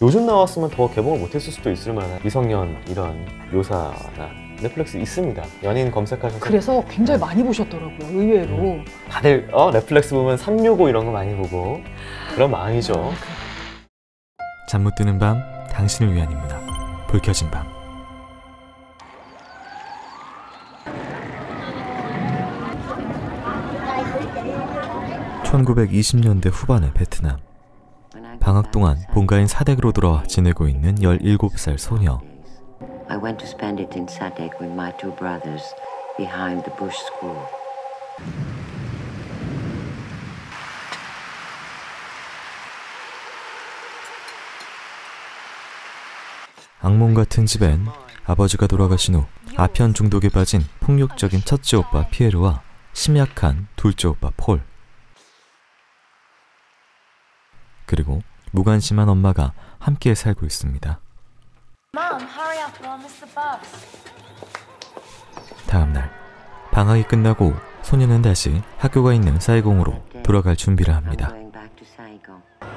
요즘 나왔으면 더 개봉을 못했을 수도 있을 만한 미성년 이런 묘사나 넷플릭스 있습니다. 연인 검색하셔서. 그래서 굉장히 많이 보셨더라고요, 의외로. 다들 넷플릭스 보면 365 이런 거 많이 보고 그런 마음이죠. 잠 못 드는 밤, 당신을 위한 인문학, 불 켜진 밤. (1920년대) 후반의 베트남. 방학 동안 본가인 사댁으로 돌아와 지내고 있는 17살 소녀. I went to spend it in Sadek with my two brothers behind the Bush School. 악몽 같은 집엔 아버지가 돌아가신 후 아편 중독에 빠진 폭력적인 첫째 오빠 피에르와 심약한 둘째 오빠 폴. 그리고 무관심한 엄마가 함께 살고 있습니다. 다음 날 방학이 끝나고 소녀는 다시 학교가 있는 사이공으로 돌아갈 준비를 합니다.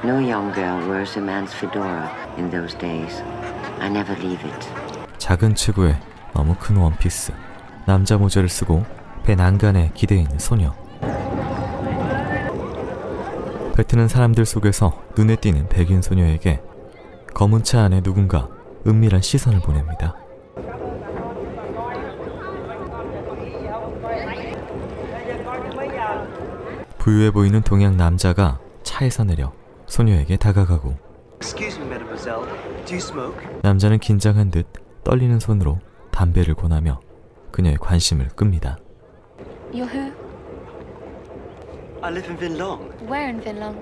No young girl wears a man's fedora in those days. I never leave it. 작은 체구에 너무 큰 원피스, 남자 모자를 쓰고 배 난간에 기대어 있는 소녀. 뱉트는 사람들 속에서 눈에 띄는 백인 소녀에게 검은 차 안에 누군가 은밀한 시선을 보냅니다. 부유해 보이는 동양 남자가 차에서 내려 소녀에게 다가가고, 남자는 긴장한 듯 떨리는 손으로 담배를 권하며 그녀의 관심을 끕니다. You're who? I live in Vinlong. Where in Vinlong?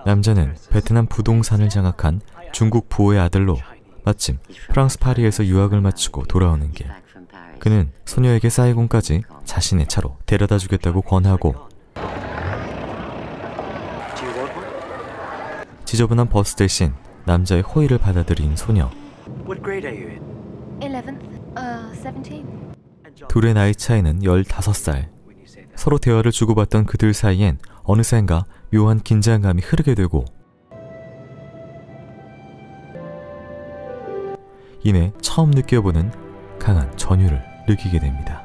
남자는 베트남 부동산을 장악한 중국 부호의 아들로 마침 프랑스 파리에서 유학을 마치고 돌아오는 길, 그는 소녀에게 사이공까지 자신의 차로 데려다 주겠다고 권하고, 지저분한 버스 대신 남자의 호의를 받아들인 소녀. What grade are you in? 11th, 17. 둘의 나이 차이는 15살. 서로 대화를 주고받던 그들 사이엔 어느샌가 묘한 긴장감이 흐르게 되고, 이내 처음 느껴보는 강한 전율을 느끼게 됩니다.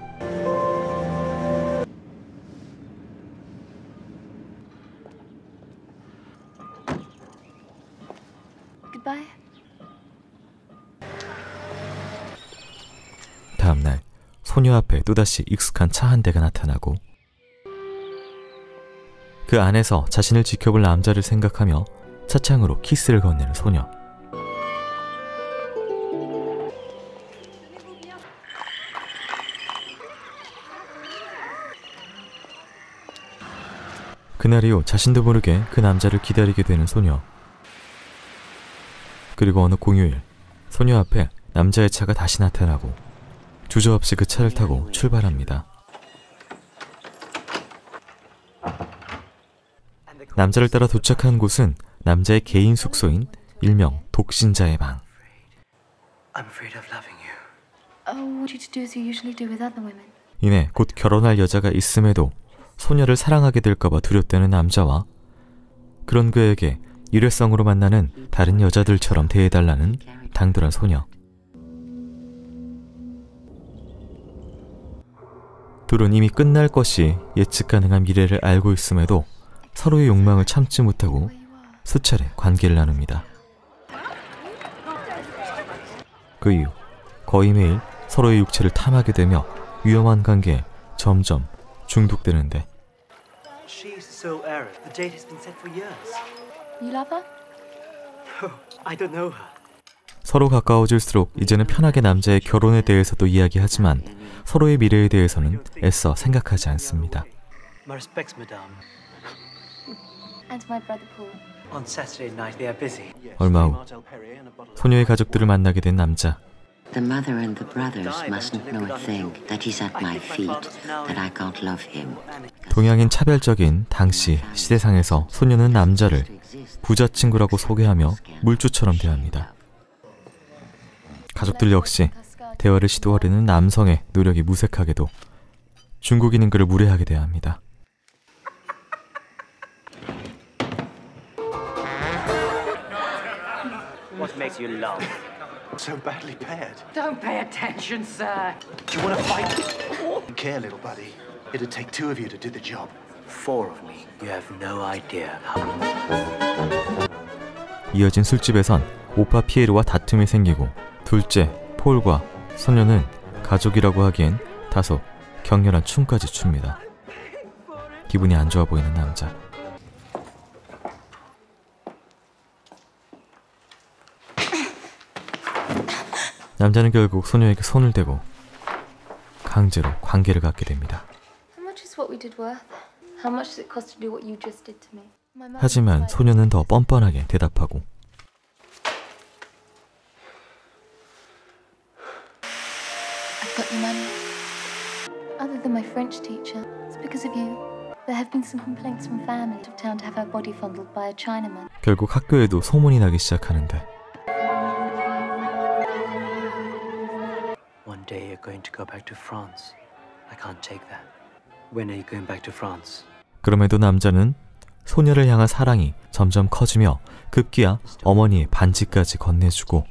Goodbye. 다음날 소녀 앞에 또다시 익숙한 차 한 대가 나타나고, 그 안에서 자신을 지켜볼 남자를 생각하며 차창으로 키스를 건네는 소녀. 그날 이후 자신도 모르게 그 남자를 기다리게 되는 소녀. 그리고 어느 공휴일, 소녀 앞에 남자의 차가 다시 나타나고 주저없이 그 차를 타고 출발합니다. 남자를 따라 도착한 곳은 남자의 개인 숙소인 일명 독신자의 방. I'm afraid of loving you. Oh, what you do as you usually do with other women. 이내 곧 결혼할 여자가 있음에도 소녀를 사랑하게 될까봐 두렵다는 남자와, 그런 그에게 일회성으로 만나는 다른 여자들처럼 대해달라는 당돌한 소녀. 둘은 이미 끝날 것이 예측 가능한 미래를 알고 있음에도 서로의 욕망을 참지 못하고 수차례 관계를 나눕니다. 그 이후 거의 매일 서로의 육체를 탐하게 되며 위험한 관계에 점점 중독되는데, She's so Arab. The date has been set for years. You love her? Oh, I don't know her. 서로 가까워질수록 이제는 편하게 남자의 결혼에 대해서도 이야기하지만 서로의 미래에 대해서는 애써 생각하지 않습니다. My respects, madame. And my brother Paul. On Saturday night they are busy. 얼마 후 소녀의 가족들을 만나게 된 남자. The mother and the brothers mustn't know a thing that he's at my feet, that I can't love him. 동양인 차별적인 당시 시대상에서 소녀는 남자를 부자 친구라고 소개하며 물주처럼 대합니다. 가족들 역시 대화를 시도하려는 남성의 노력이 무색하게도 중국인인 그를 무례하게 대합니다. What makes you laugh? So badly paired. Don't pay attention, sir. Do you want to fight? You care, little buddy. It'd take two of you to do the job. 4 of me. You have no idea how. 이어진 술집에선 오빠 피에르와 다툼이 생기고 둘째 폴과 소녀는 가족이라고 하기엔 다소 격렬한 춤까지 춥니다. 기분이 안 좋아 보이는 남자. 남자는 결국 소녀에게 손을 대고 강제로 관계를 갖게 됩니다. How much is what we did worth? How much does it cost to do what you just did to me? My mum 하지만 decided- 소녀는 더 뻔뻔하게 대답하고 I've got you money. Other than my French teacher, it's because of you. There have been some complaints from family of town to have her body fondled by a Chinaman. 결국 학교에도 소문이 나기 시작하는데 One day you're going to go back to France. I can't take that. When are you going back to France? 그럼에도 남자는 소녀를 향한 사랑이 점점 커지며 급기야 어머니의 반지까지 건네주고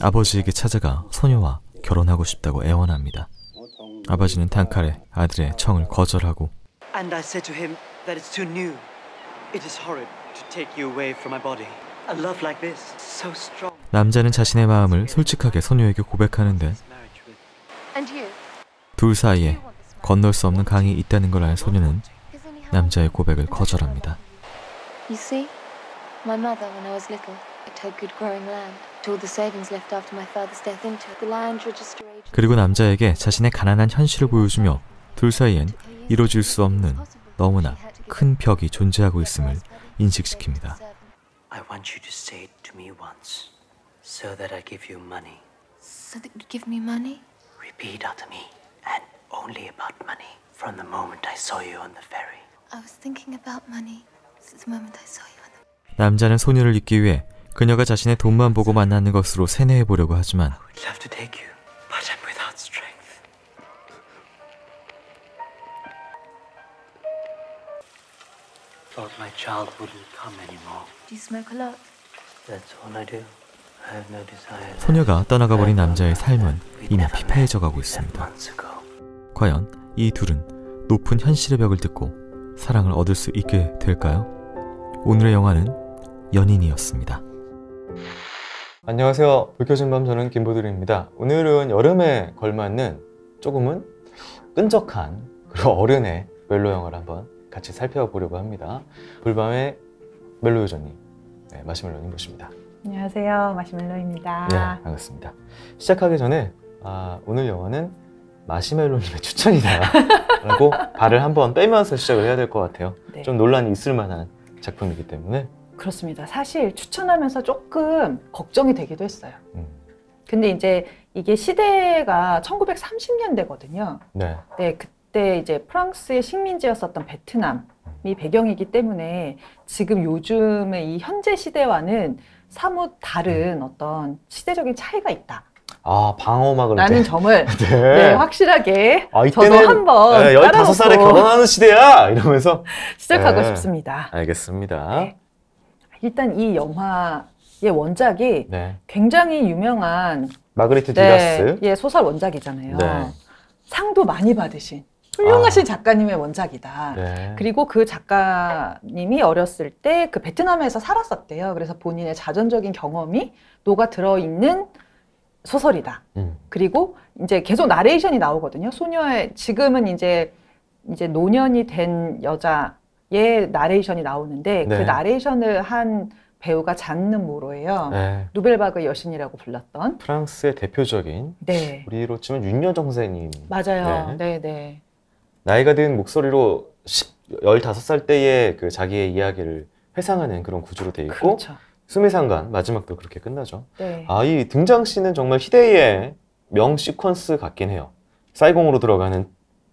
아버지에게 찾아가 소녀와 결혼하고 싶다고 애원합니다. 아버지는 단칼에 아들의 청을 거절하고 And I said to him that it's too new. It is horrid to take you away from my body. A love like this, so strong. 남자는 자신의 마음을 솔직하게 소녀에게 고백하는데 Marriage with. And you? 둘 사이에 건널 수 없는 강이 있다는 걸 알 소녀는 남자의 고백을 거절합니다. You see, my mother, when I was little, picked her good growing land, put all the savings left after my father's death into it. The land register agent. 그리고 남자에게 자신의 가난한 현실을 보여주며 둘 사이엔 이루어질 수 없는 너무나 큰 벽이 존재하고 있음을 인식시킵니다. I want you to say it to me once, so that I give you money. So that you'd give me money? Repeat after me, and only about money. From the moment I saw you on the ferry. I was thinking about money since the moment I saw you on the... 남자는 소녀를 잊기 위해 그녀가 자신의 돈만 보고 만나는 것으로 세뇌해 보려고 하지만 I would love to take you, but I'm without strength. Thought my child wouldn't come anymore. Do you smoke a lot? That's all I do. I have no desire. 소녀가 떠나가 버린 남자의 삶은 이미 피폐해져 가고 있습니다. Months ago. 과연 이 둘은 높은 현실의 벽을 뜯고 사랑을 얻을 수 있게 될까요? 오늘의 영화는 연인이었습니다. 안녕하세요. 불 켜진 밤, 저는 김보들입니다. 오늘은 여름에 걸맞는 조금은 끈적한 그리고 어른의 멜로 영화를 한번 같이 살펴보려고 합니다. 불밤의 멜로 요정님, 네, 마시멜로님 모십니다. 안녕하세요, 마시멜로입니다. 네, 반갑습니다. 시작하기 전에 오늘 영화는 마시멜로님의 추천이다 라고 발을 한번 빼면서 시작을 해야 될 것 같아요. 네. 좀 논란이 있을 만한 작품이기 때문에. 그렇습니다. 사실 추천하면서 조금 걱정이 되기도 했어요. 근데 이제 이게 시대가 1930년대거든요. 네. 네, 그때 이제 프랑스의 식민지였었던 베트남이 배경이기 때문에 지금 요즘의 이 현재 시대와는 사뭇 다른 어떤 시대적인 차이가 있다. 방어막을 라는 점을 네. 네, 확실하게 저도 이때는 한번 15살에 결혼하는 시대야! 이러면서 시작하고 네. 싶습니다. 알겠습니다. 네. 일단 이 영화의 원작이 네. 굉장히 유명한 마그리트 네, 듀라스. 예, 소설 원작이잖아요. 네. 상도 많이 받으신 훌륭하신 작가님의 원작이다. 네. 그리고 그 작가님이 어렸을 때 그 베트남에서 살았었대요. 그래서 본인의 자전적인 경험이 녹아 들어있는 소설이다. 그리고 이제 계속 나레이션이 나오거든요. 소녀의 지금은 이제 노년이 된 여자의 나레이션이 나오는데 네. 그 나레이션을 한 배우가 잔느 모로예요. 네. 누벨바그 여신이라고 불렀던. 프랑스의 대표적인 네. 우리로 치면 윤여정 선생님. 맞아요. 네. 네. 나이가 든 목소리로 15살 때의 그 자기의 이야기를 회상하는 그런 구조로 돼 있고 그렇죠. 수미상관 마지막도 그렇게 끝나죠. 네. 이 등장씬은 정말 희대의 명 시퀀스 같긴 해요. 사이공으로 들어가는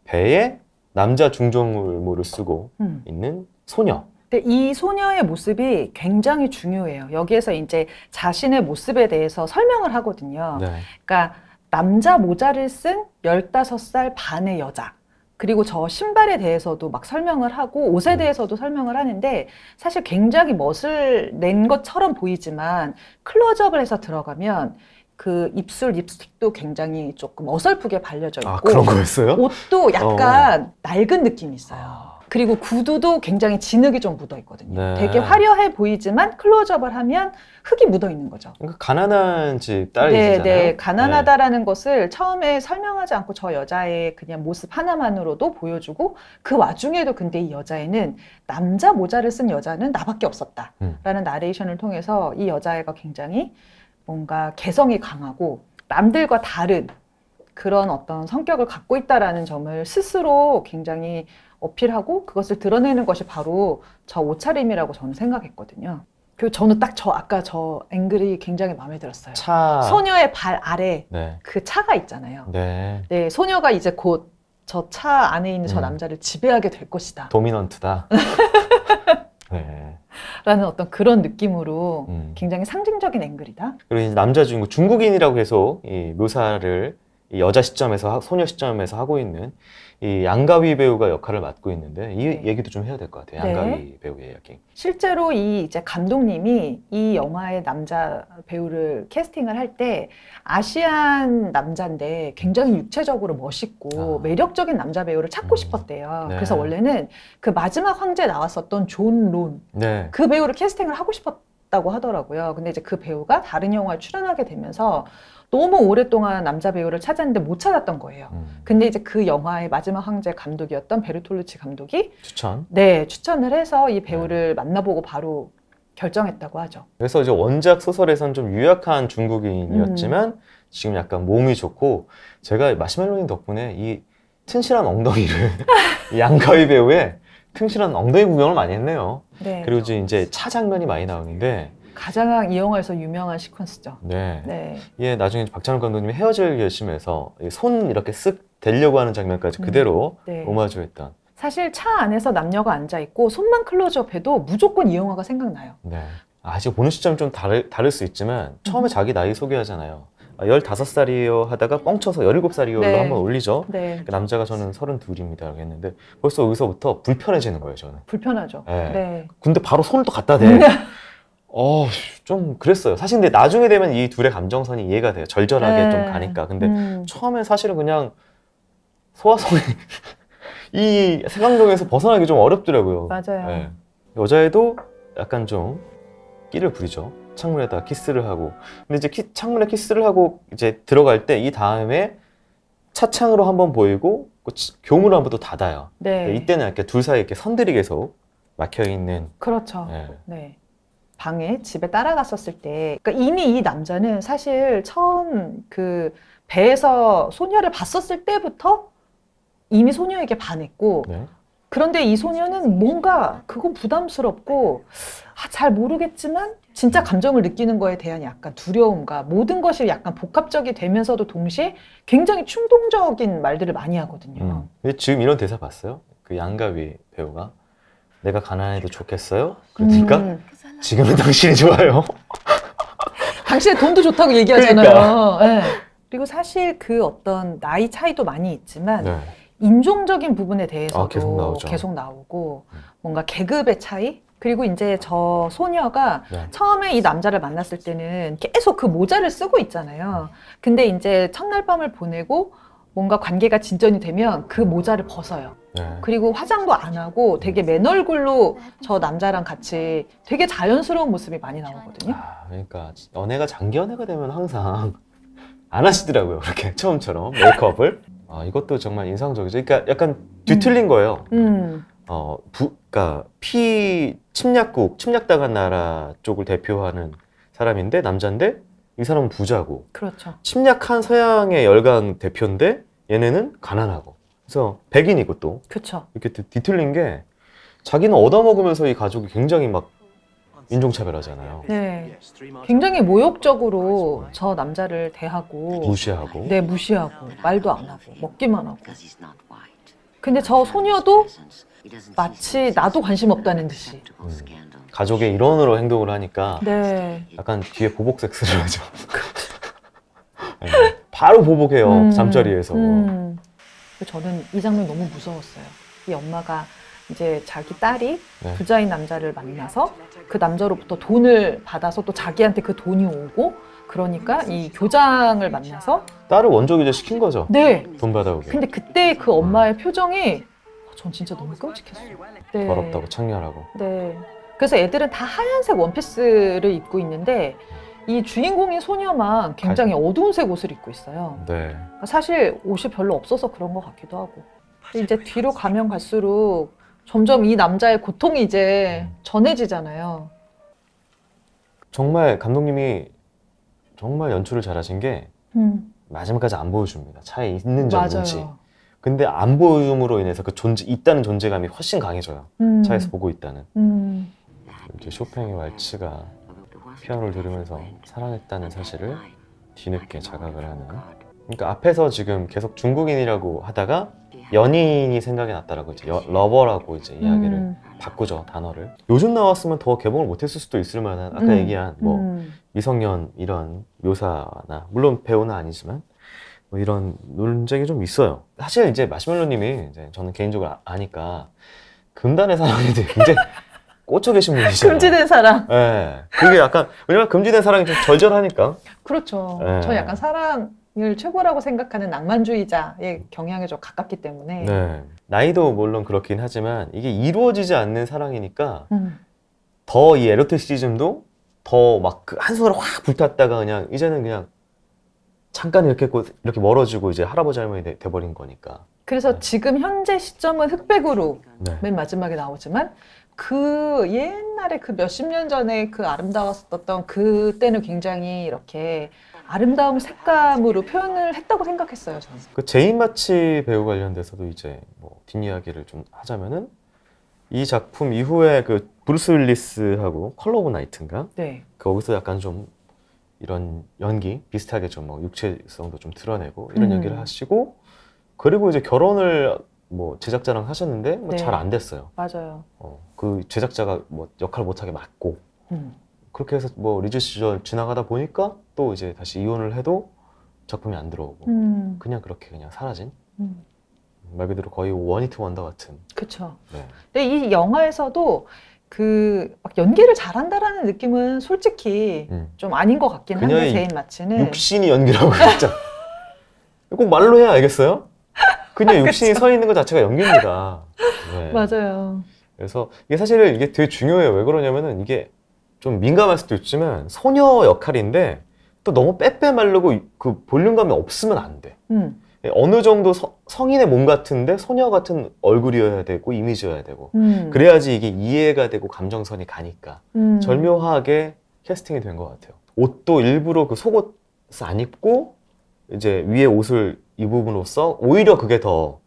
배에 남자 중정모를 쓰고 있는 소녀. 근데 이 소녀의 모습이 굉장히 중요해요. 여기에서 이제 자신의 모습에 대해서 설명을 하거든요. 네. 그러니까 남자 모자를 쓴 15살 반의 여자. 그리고 저 신발에 대해서도 막 설명을 하고 옷에 대해서도 설명을 하는데 사실 굉장히 멋을 낸 것처럼 보이지만 클로즈업을 해서 들어가면 그 입술 립스틱도 굉장히 조금 어설프게 발려져 있고 그런 거였어요? 옷도 약간 낡은 느낌이 있어요. 그리고 구두도 굉장히 진흙이 좀 묻어 있거든요. 네. 되게 화려해 보이지만 클로즈업을 하면 흙이 묻어 있는 거죠. 그러니까 가난한 집 딸이잖아요. 네, 가난하다라는 것을 처음에 설명하지 않고 저 여자의 그냥 모습 하나만으로도 보여주고 그 와중에도 근데 이 여자애는 남자 모자를 쓴 여자는 나밖에 없었다라는 나레이션을 통해서 이 여자애가 굉장히 뭔가 개성이 강하고 남들과 다른 그런 어떤 성격을 갖고 있다라는 점을 스스로 굉장히 어필하고 그것을 드러내는 것이 바로 저 옷차림이라고 저는 생각했거든요. 그리고 저는 딱 아까 저 앵글이 굉장히 마음에 들었어요. 소녀의 발 아래 네. 그 차가 있잖아요. 네. 네, 소녀가 이제 곧 저 차 안에 있는 저 남자를 지배하게 될 것이다. 도미넌트다. 네. 라는 어떤 그런 느낌으로 굉장히 상징적인 앵글이다. 그리고 이제 남자 주인공 중국인이라고 해서 이 묘사를 이 여자 시점에서 소녀 시점에서 하고 있는 이 양가위 배우가 역할을 맡고 있는데 이 네. 얘기도 좀 해야 될 것 같아요. 양가위 배우의 이야기. 실제로 이 이제 감독님이 이 영화의 남자 배우를 캐스팅을 할 때 아시안 남자인데 굉장히 육체적으로 멋있고 매력적인 남자 배우를 찾고 싶었대요. 네. 그래서 원래는 그 마지막 황제에 나왔었던 존 론, 네. 그 배우를 캐스팅을 하고 싶었다고 하더라고요. 근데 이제 그 배우가 다른 영화에 출연하게 되면서 너무 오랫동안 남자 배우를 찾았는데 못 찾았던 거예요. 근데 이제 그 영화의 마지막 황제 감독이었던 베르톨루치 감독이 추천을 해서 이 배우를 만나보고 바로 결정했다고 하죠. 그래서 이제 원작 소설에선 좀 유약한 중국인이었지만 지금 약간 몸이 좋고 제가 마시멜로님 덕분에 이 튼실한 엉덩이를 이 양가위 배우의 튼실한 엉덩이 구경을 많이 했네요. 네. 그리고 이제 차 장면이 많이 나오는데 가장 이 영화에서 유명한 시퀀스죠. 네. 네. 예, 나중에 박찬욱 감독님이 헤어질 결심에서 손 이렇게 쓱 대려고 하는 장면까지 그대로 네. 오마주했던. 사실 차 안에서 남녀가 앉아 있고 손만 클로즈업해도 무조건 이 영화가 생각나요. 네. 아직 보는 시점이 좀 다를 수 있지만 처음에 자기 나이 소개하잖아요. 15살이요 하다가 뻥쳐서 17살이요로 네. 한번 올리죠. 네. 그 남자가 저는 32입니다 라고 했는데 벌써 여기서부터 불편해지는 거예요, 저는. 불편하죠. 네. 네. 근데 바로 손을 또 갖다 대. 좀 그랬어요. 사실 근데 나중에 되면 이 둘의 감정선이 이해가 돼요. 절절하게 네. 좀 가니까. 근데 처음에 사실은 그냥 소화성이 이 색감정에서 벗어나기 좀 어렵더라고요. 맞아요. 네. 여자애도 약간 좀 끼를 부리죠. 창문에다 키스를 하고. 근데 이제 창문에 키스를 하고 이제 들어갈 때 이 다음에 차창으로 한번 보이고 교문을 한번 또 닫아요. 네. 이때는 이렇게 둘 사이에 이렇게 선들이 계속 막혀 있는. 그렇죠. 네. 네. 방에 집에 따라갔었을 때, 그러니까 이미 이 남자는 사실 처음 그 배에서 소녀를 봤었을 때부터 이미 소녀에게 반했고, 네. 그런데 이 소녀는 뭔가 그건 부담스럽고 잘 모르겠지만 진짜 감정을 느끼는 거에 대한 약간 두려움과 모든 것이 약간 복합적이 되면서도 동시에 굉장히 충동적인 말들을 많이 하거든요. 근데 지금 이런 대사 봤어요? 그 양가위 배우가 내가 가난해도 좋겠어요? 그러니까 지금은 당신이 좋아요. 당신의 돈도 좋다고 얘기하잖아요. 그러니까. 네. 그리고 사실 그 어떤 나이 차이도 많이 있지만 네. 인종적인 부분에 대해서도 계속 나오고 뭔가 계급의 차이? 그리고 이제 저 소녀가 네. 처음에 이 남자를 만났을 때는 계속 그 모자를 쓰고 있잖아요. 근데 이제 첫날 밤을 보내고 뭔가 관계가 진전이 되면 그 모자를 벗어요. 네. 그리고 화장도 안 하고 되게 맨 얼굴로 저 남자랑 같이 되게 자연스러운 모습이 많이 나오거든요. 그러니까 연애가 장기 연애가 되면 항상 안 하시더라고요. 그렇게 처음처럼 메이크업을. 이것도 정말 인상적이죠. 그러니까 약간 뒤틀린 거예요. 그러니까 침략당한 나라 쪽을 대표하는 사람인데 남자인데 이 사람은 부자고. 그렇죠. 침략한 서양의 열강 대표인데 얘네는 가난하고. 그래서 백인이고 또. 그렇죠. 이렇게 뒤틀린 게 자기는 얻어먹으면서 이 가족이 굉장히 막 인종차별하잖아요. 네. 굉장히 모욕적으로 저 남자를 대하고 무시하고. 네, 무시하고 말도 안 하고 먹기만 하고. 근데 저 소녀도 마치 나도 관심 없다는 듯이. 가족의 일원으로 행동을 하니까 네. 약간 뒤에 보복 섹스를 하죠. 네, 바로 보복해요. 잠자리에서. 저는 이 장면이 너무 무서웠어요. 이 엄마가 이제 자기 딸이 네. 부자인 남자를 만나서 그 남자로부터 돈을 받아서 또 자기한테 그 돈이 오고, 그러니까 이 교장을 만나서 딸을 원조 기자 시킨 거죠. 네. 돈 받아오게. 근데 그때 그 엄마의 표정이 전 진짜 너무 끔찍했어요. 네. 더럽다고 창렬하고. 네. 그래서 애들은 다 하얀색 원피스를 입고 있는데 이 주인공인 소녀만 굉장히 어두운 색 옷을 입고 있어요. 네. 그러니까 사실 옷이 별로 없어서 그런 것 같기도 하고. 근데 이제 뒤로 가면 갈수록 점점 이 남자의 고통이 이제 전해지잖아요. 정말 감독님이 정말 연출을 잘하신 게 마지막까지 안 보여줍니다. 차에 있는지 없는지. 맞아요. 근데 안 보여줌으로 인해서 그 있다는 존재감이 훨씬 강해져요. 차에서 보고 있다는. 이제 쇼팽의 왈츠가 피아노를 들으면서 사랑했다는 사실을 뒤늦게 자각을 하는. 그러니까 앞에서 지금 계속 중국인이라고 하다가 연인이 생각이 났다라고 이제 러버라고 이제 이야기를 바꾸죠, 단어를. 요즘 나왔으면 더 개봉을 못했을 수도 있을 만한 아까 얘기한 뭐 미성년 이런 묘사나, 물론 배우는 아니지만 뭐 이런 논쟁이 좀 있어요. 사실 이제 마시멜로님이 이제 저는 개인적으로 아니까 금단의 사랑에 대해 굉장히 꽂혀 계신 분이시잖아요. 금지된 사랑. 네. 그게 약간, 왜냐면 금지된 사랑이 좀 절절하니까. 그렇죠. 네. 저 약간 사랑을 최고라고 생각하는 낭만주의자의 경향에 좀 가깝기 때문에. 네. 나이도 물론 그렇긴 하지만 이게 이루어지지 않는 사랑이니까 더 이 에로티시즘도 더 막 그 한순간에 확 불탔다가 그냥 이제는 그냥 잠깐 이렇게 멀어지고 이제 할아버지 할머니 돼버린 거니까. 그래서 네. 지금 현재 시점은 흑백으로 네. 맨 마지막에 나오지만 그 옛날에 그 몇십 년 전에 그 아름다웠었던 그때는 굉장히 이렇게 아름다움 색감으로 표현을 했다고 생각했어요, 저는. 그 제인 마치 배우 관련돼서도 이제 뭐 뒷이야기를 좀 하자면은 이 작품 이후에 그 브루스 윌리스하고 컬러 오브 나이트인가? 네. 거기서 약간 좀 이런 연기 비슷하게 좀 뭐 육체성도 좀 드러내고 이런 연기를 하시고, 그리고 이제 결혼을 뭐 제작자랑 하셨는데 뭐 네. 잘 안 됐어요. 맞아요. 그 제작자가 뭐 역할 못하게 맞고 그렇게 해서 뭐 리즈 시절 지나가다 보니까 또 이제 다시 이혼을 해도 작품이 안 들어오고 그냥 그렇게 그냥 사라진 말 그대로 거의 원히트 원더 같은. 그렇죠. 네. 근데 이 영화에서도 그 막 연기를 잘한다라는 느낌은 솔직히 좀 아닌 것 같긴 한데, 그녀의 제인 마치는 육신이 연기라고 진짜 꼭 말로 해야 알겠어요? 그냥 육신이 서 있는 것 자체가 연기입니다. 네. 맞아요. 그래서 이게 사실 이게 되게 중요해요. 왜 그러냐면은 이게 좀 민감할 수도 있지만 소녀 역할인데 또 너무 빼빼 마르고 그 볼륨감이 없으면 안 돼. 어느 정도 성인의 몸 같은데 소녀 같은 얼굴이어야 되고 이미지여야 되고 그래야지 이게 이해가 되고 감정선이 가니까 절묘하게 캐스팅이 된 것 같아요. 옷도 일부러 그 속옷을 안 입고 이제 위에 옷을 입음으로써 오히려 그게 더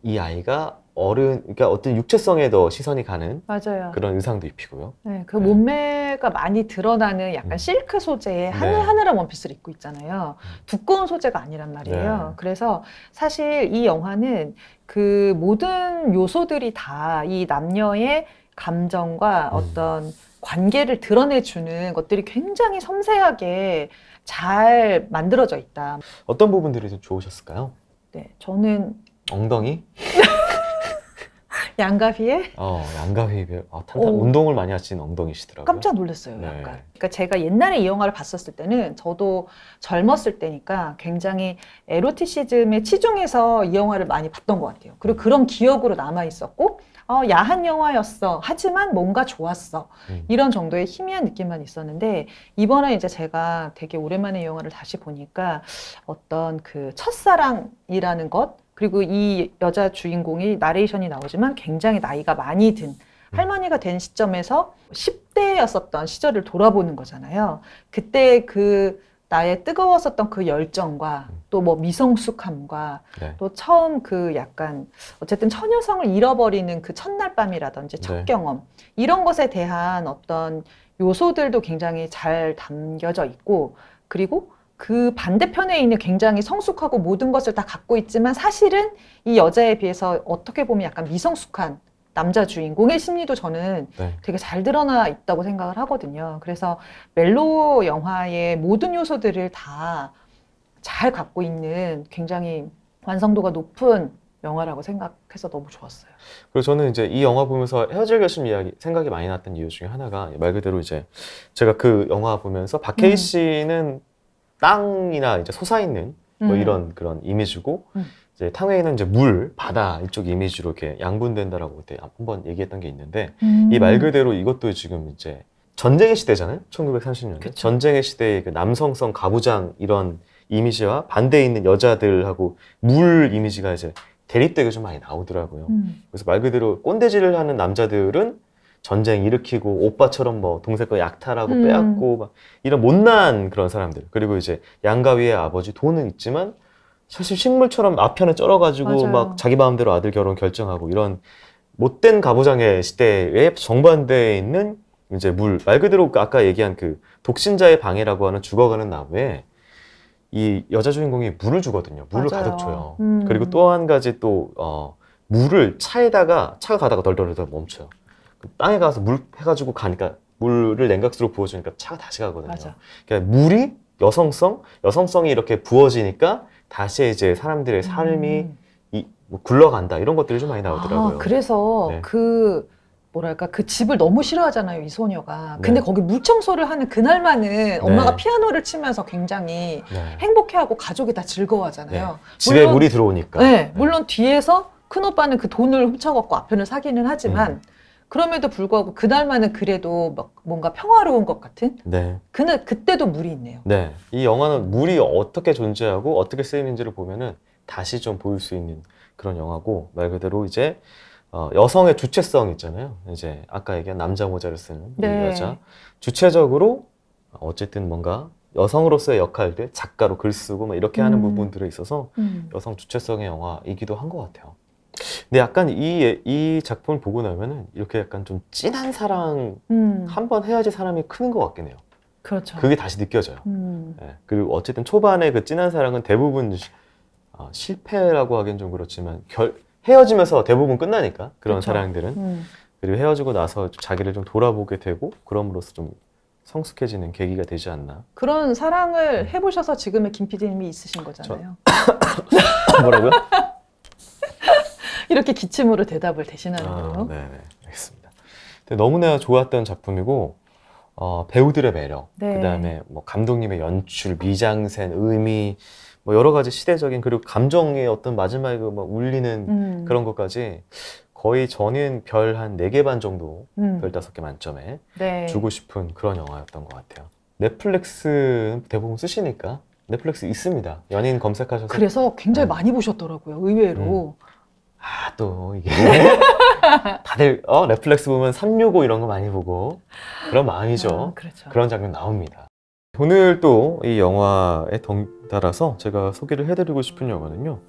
이 아이가 그러니까 어떤 육체성에 더 시선이 가는 맞아요. 그런 의상도 입히고요. 네, 그 몸매가 많이 드러나는 약간 실크 소재의 하늘하늘한 원피스를 입고 있잖아요. 두꺼운 소재가 아니란 말이에요. 네. 그래서 사실 이 영화는 그 모든 요소들이 다 이 남녀의 감정과 어떤 관계를 드러내주는 것들이 굉장히 섬세하게 잘 만들어져 있다. 어떤 부분들이 좀 좋으셨을까요? 네, 저는 엉덩이? 양가비의 양가휘 배우. 운동을 많이 하신 엉덩이시더라고요. 깜짝 놀랐어요. 네. 약간. 그러니까 제가 옛날에 이 영화를 봤었을 때는 저도 젊었을 때니까 굉장히 에로티시즘에 치중해서 이 영화를 많이 봤던 것 같아요. 그리고 그런 기억으로 남아 있었고, 야한 영화였어. 하지만 뭔가 좋았어. 이런 정도의 희미한 느낌만 있었는데, 이번에 이제 제가 되게 오랜만에 이 영화를 다시 보니까 어떤 그 첫사랑이라는 것, 그리고 이 여자 주인공이 나레이션이 나오지만 굉장히 나이가 많이 든 할머니가 된 시점에서 10대였었던 시절을 돌아보는 거잖아요. 그때 그 나의 뜨거웠었던 그 열정과 또 뭐 미성숙함과 또 처음 그 약간 어쨌든 처녀성을 잃어버리는 그 첫날 밤이라든지 첫 경험, 이런 것에 대한 어떤 요소들도 굉장히 잘 담겨져 있고, 그리고 그 반대편에 있는 굉장히 성숙하고 모든 것을 다 갖고 있지만 사실은 이 여자에 비해서 어떻게 보면 약간 미성숙한 남자 주인공의 심리도 저는 네. 되게 잘 드러나 있다고 생각을 하거든요. 그래서 멜로 영화의 모든 요소들을 다 잘 갖고 있는 굉장히 완성도가 높은 영화라고 생각해서 너무 좋았어요. 그리고 저는 이제 이 영화 보면서 헤어질 결심 이야기 생각이 많이 났던 이유 중에 하나가 말 그대로 이제 제가 그 영화 보면서 박해일 씨는 땅이나 이제 솟아있는 뭐 이런 그런 이미지고 이제 탕웨이는 이제 물, 바다 이쪽 이미지로 이렇게 양분된다라고 그때 한번 얘기했던 게 있는데 이 말 그대로 이것도 지금 이제 전쟁의 시대잖아요. 1930년대. 그쵸. 전쟁의 시대의 그 남성성 가부장 이런 이미지와 반대에 있는 여자들하고 물 이미지가 이제 대립되게 좀 많이 나오더라고요. 그래서 말 그대로 꼰대질을 하는 남자들은 전쟁 일으키고 오빠처럼 뭐 동생 거 약탈하고 빼앗고 막 이런 못난 그런 사람들. 그리고 이제 양가위의 아버지 돈은 있지만 사실 식물처럼 앞편에 쩔어가지고 맞아요. 막 자기 마음대로 아들 결혼 결정하고 이런 못된 가부장의 시대에 정반대에 있는 이제 말 그대로 아까 얘기한 그 독신자의 방해라고 하는 죽어가는 나무에 이 여자 주인공이 물을 주거든요. 물을 맞아요. 가득 줘요. 그리고 또 한 가지 또 물을 차가 가다가 덜덜덜 멈춰요. 땅에 가서 물 해가지고 가니까 물을 냉각수로 부어주니까 차가 다시 가거든요. 맞아. 그러니까 물이 여성성이 이렇게 부어지니까 다시 이제 사람들의 삶이 뭐 굴러간다 이런 것들이 좀 많이 나오더라고요. 그래서 네. 그 집을 너무 싫어하잖아요, 이 소녀가. 근데 네. 거기 물 청소를 하는 그날만은 엄마가 네. 피아노를 치면서 굉장히 네. 행복해하고 가족이 다 즐거워하잖아요. 네. 집에 물론, 물이 들어오니까. 네, 물론 뒤에서 큰 오빠는 그 돈을 훔쳐갖고 앞편을 사기는 하지만 그럼에도 불구하고 그날만은 그래도 막 뭔가 평화로운 것 같은? 네. 그때도 물이 있네요. 네. 이 영화는 물이 어떻게 존재하고 어떻게 쓰이는지를 보면은 다시 좀 보일 수 있는 그런 영화고, 말 그대로 이제 여성의 주체성 있잖아요. 이제 아까 얘기한 남자 모자를 쓰는 이 네. 여자. 주체적으로 어쨌든 뭔가 여성으로서의 역할들, 작가로 글 쓰고 막 이렇게 하는 부분들에 있어서 여성 주체성의 영화이기도 한 것 같아요. 근데 약간 이 작품을 보고 나면은 이렇게 약간 좀 진한 사랑 한 번 해야지 사람이 크는 것 같긴 해요. 그렇죠. 그게 다시 느껴져요. 네. 그리고 어쨌든 초반에 그 진한 사랑은 대부분 실패라고 하긴 좀 그렇지만 헤어지면서 대부분 끝나니까 그런 그쵸. 사랑들은. 그리고 헤어지고 나서 자기를 좀 돌아보게 되고 그럼으로써 좀 성숙해지는 계기가 되지 않나. 그런 사랑을 해보셔서 지금의 김 PD님이 있으신 거잖아요. 뭐라고요? 이렇게 기침으로 대답을 대신하는 걸로. 네, 알겠습니다. 근데 너무나 좋았던 작품이고 배우들의 매력, 네. 그다음에 뭐 감독님의 연출, 미장센, 의미, 뭐 여러 가지 시대적인 그리고 감정의 어떤 마지막에 막 울리는 그런 것까지 거의 저는 별 한 4개 반 정도, 별 5개 만점에 네. 주고 싶은 그런 영화였던 것 같아요. 넷플릭스 대부분 쓰시니까 넷플릭스 있습니다. 연인 검색하셔서. 그래서 굉장히 네. 많이 보셨더라고요. 의외로. 또 이게 다들 넷플릭스 보면 365 이런 거 많이 보고 그런 마음이죠. 그렇죠. 그런 장면 나옵니다. 오늘 또 이 영화에 덩달아서 제가 소개를 해드리고 싶은 영화는요,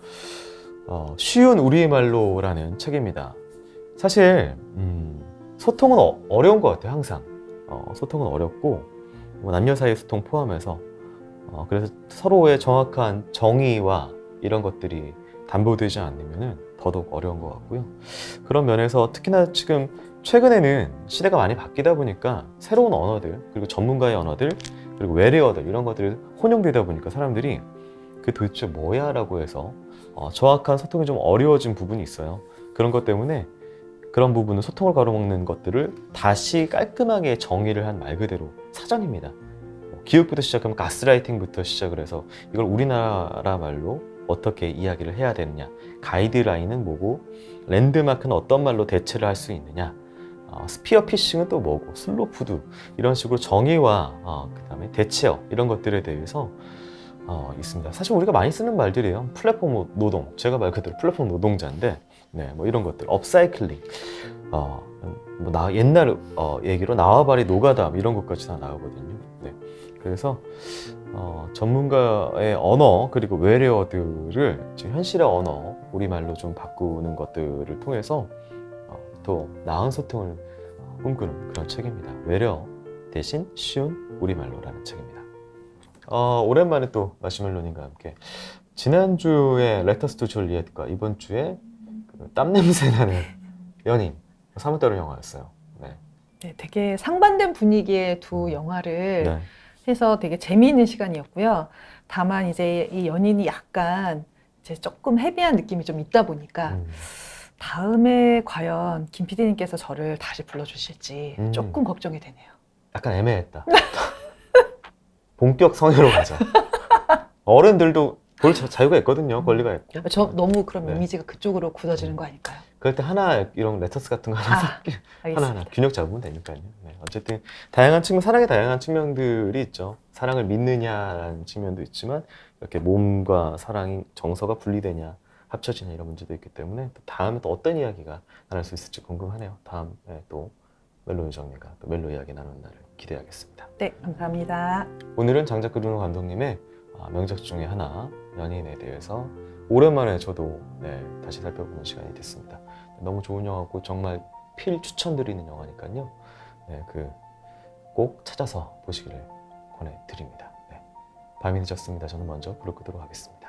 쉬운 우리말로라는 책입니다. 사실 소통은 어려운 것 같아요. 항상 소통은 어렵고 뭐 남녀 사이 소통 포함해서 그래서 서로의 정확한 정의와 이런 것들이 담보되지 않으면은 더더욱 어려운 것 같고요. 그런 면에서 특히나 지금 최근에는 시대가 많이 바뀌다 보니까 새로운 언어들, 그리고 전문가의 언어들, 그리고 외래어들 이런 것들이 혼용되다 보니까 사람들이 그게 도대체 뭐야? 라고 해서 정확한 소통이 좀 어려워진 부분이 있어요. 그런 것 때문에 그런 부분은 소통을 가로막는 것들을 다시 깔끔하게 정의를 한 말 그대로 사전입니다. 기획부터 시작하면 가스라이팅부터 시작을 해서 이걸 우리나라 말로 어떻게 이야기를 해야 되느냐, 가이드라인은 뭐고, 랜드마크는 어떤 말로 대체를 할 수 있느냐, 스피어 피싱은 또 뭐고, 슬로푸드 이런 식으로 정의와 그 다음에 대체어 이런 것들에 대해서 있습니다. 사실 우리가 많이 쓰는 말들이에요. 플랫폼 노동, 제가 말 그대로 플랫폼 노동자인데, 네, 뭐 이런 것들, 업사이클링, 뭐 옛날 얘기로 나와바리 노가다 이런 것까지 다 나오거든요. 네, 그래서 전문가의 언어 그리고 외래어들을 지금 현실의 언어 우리말로 좀 바꾸는 것들을 통해서 더 나은 소통을 꿈꾸는 그런 책입니다. 외래어 대신 쉬운 우리말로라는 책입니다. 오랜만에 또 마시멜로님과 함께 지난주에 레터스 투 줄리엣과 이번 주에 그 땀냄새 나는 연인 3월 달의 영화였어요. 네. 네, 되게 상반된 분위기의 두 영화를 네. 해서 되게 재미있는 시간이었고요. 다만 이제 이 연인이 약간 이제 조금 헤비한 느낌이 좀 있다 보니까 다음에 과연 김 PD님께서 저를 다시 불러주실지 조금 걱정이 되네요. 약간 애매했다. 본격 성애로 가자. 어른들도 볼 자유가 있거든요. 권리가 있고. 저 너무 그럼 네. 이미지가 그쪽으로 굳어지는 거 아닐까요? 그럴 때 하나 이런 레터스 같은 거 하나 하나하나 균형 잡으면 되니까요. 네. 어쨌든 다양한 측면, 사랑의 다양한 측면들이 있죠. 사랑을 믿느냐라는 측면도 있지만 이렇게 몸과 사랑이 정서가 분리되냐 합쳐지냐 이런 문제도 있기 때문에 또 다음에 또 어떤 이야기가 나눌 수 있을지 궁금하네요. 다음에 또 멜로 요정님과 또 멜로 이야기 나누는 날을 기대하겠습니다. 네, 감사합니다. 오늘은 장작 그루노 감독님의 명작 중에 하나 연인에 대해서 오랜만에 저도 다시 살펴보는 시간이 됐습니다. 너무 좋은 영화고 정말 필 추천드리는 영화니까요. 꼭 찾아서 보시기를 권해드립니다. 밤이 늦었습니다. 저는 먼저 불을 끄도록 하겠습니다.